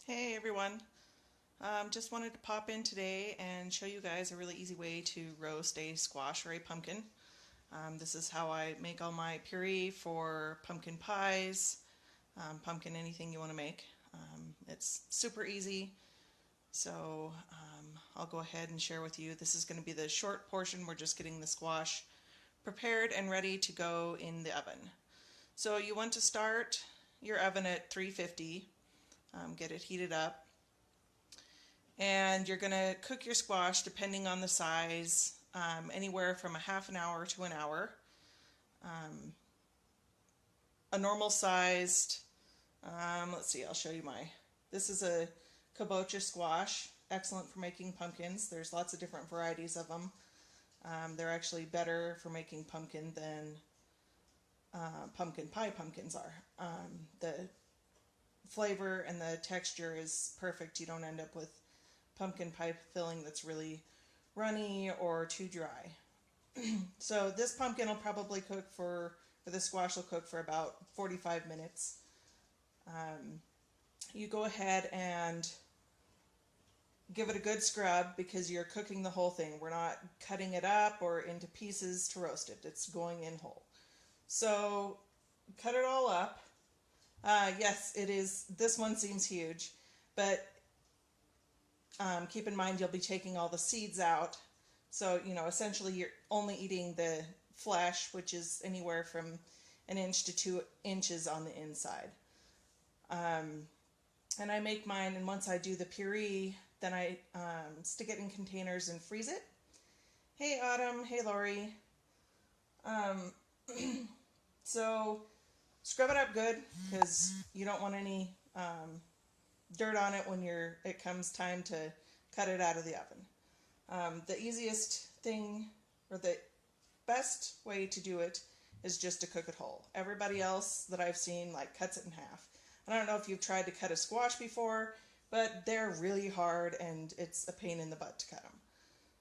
Hey everyone, just wanted to pop in today and show you guys a really easy way to roast a squash or a pumpkin. This is how I make all my puree for pumpkin pies, pumpkin anything you want to make. It's super easy, so I'll go ahead and share with you. This is going to be the short portion. We're just getting the squash prepared and ready to go in the oven. So you want to start your oven at 350. Get it heated up, and you're going to cook your squash depending on the size, anywhere from a half an hour to an hour. A normal sized, let's see, I'll show you this is a kabocha squash, excellent for making pumpkins. There's lots of different varieties of them. They're actually better for making pumpkin than pumpkin pie pumpkins are. The flavor and the texture is perfect. You don't end up with pumpkin pie filling that's really runny or too dry. So this pumpkin will probably cook or the squash will cook for about 45 minutes. You go ahead and give it a good scrub because you're cooking the whole thing. We're not cutting it up or into pieces to roast it. It's going in whole. So cut it all up. Yes, it is. This one seems huge, but keep in mind you'll be taking all the seeds out. So, essentially you're only eating the flesh, which is anywhere from 1 inch to 2 inches on the inside. And I make mine, and once I do the puree, then I stick it in containers and freeze it. Hey Autumn, hey Lori. So scrub it up good because you don't want any dirt on it when it comes time to cut it out of the oven. The easiest thing, or the best way to do it, is just to cook it whole. Everybody else that I've seen cuts it in half. I don't know if you've tried to cut a squash before, but they're really hard and it's a pain in the butt to cut them.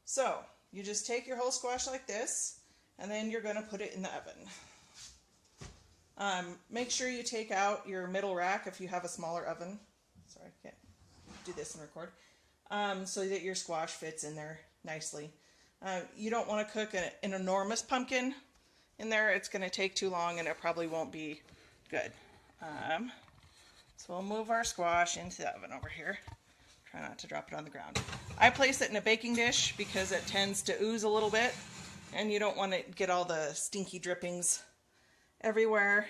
So you just take your whole squash like this, and then you're going to put it in the oven. Make sure you take out your middle rack if you have a smaller oven. Sorry, I can't do this and record. So that your squash fits in there nicely. You don't want to cook an enormous pumpkin in there. It's going to take too long and it probably won't be good. So we'll move our squash into the oven over here. Try not to drop it on the ground. I place it in a baking dish because it tends to ooze a little bit, and you don't want to get all the stinky drippings everywhere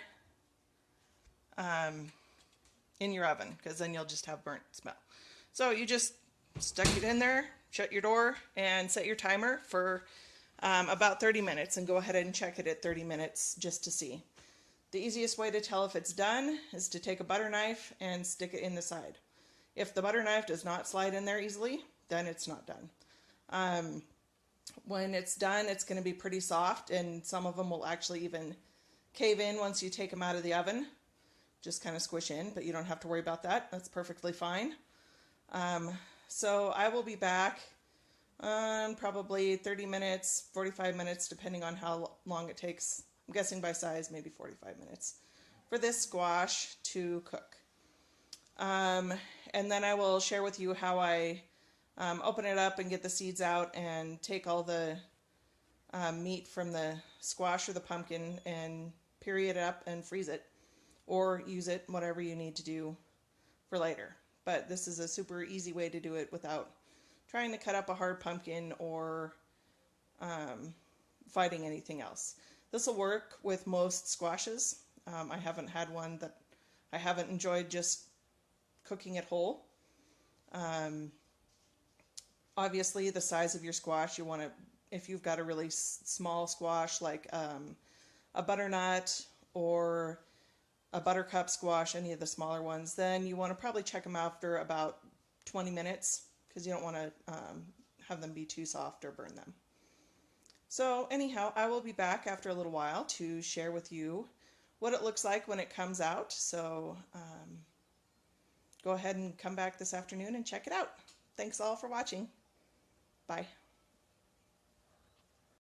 in your oven, because then you'll just have burnt smell. So you just stuck it in there, shut your door, and set your timer for about 30 minutes, and go ahead and check it at 30 minutes just to see. The easiest way to tell if it's done is to take a butter knife and stick it in the side. If the butter knife does not slide in there easily, then it's not done. When it's done, it's going to be pretty soft, and some of them will actually even cave in once you take them out of the oven. Just kind of squish in, but you don't have to worry about that. That's perfectly fine. So I will be back probably 30 minutes, 45 minutes, depending on how long it takes. I'm guessing by size, maybe 45 minutes for this squash to cook. And then I will share with you how I open it up and get the seeds out and take all the meat from the squash or the pumpkin and puree it up and freeze it, or use it, whatever you need to do for later. But this is a super easy way to do it without trying to cut up a hard pumpkin or fighting anything else. This will work with most squashes. I haven't had one that I haven't enjoyed just cooking it whole. Obviously, the size of your squash, you want to, if you've got a really small squash like a butternut or a buttercup squash, any of the smaller ones, then you want to probably check them after about 20 minutes because you don't want to have them be too soft or burn them. So anyhow, I will be back after a little while to share with you what it looks like when it comes out. So go ahead and come back this afternoon and check it out. Thanks all for watching. Bye.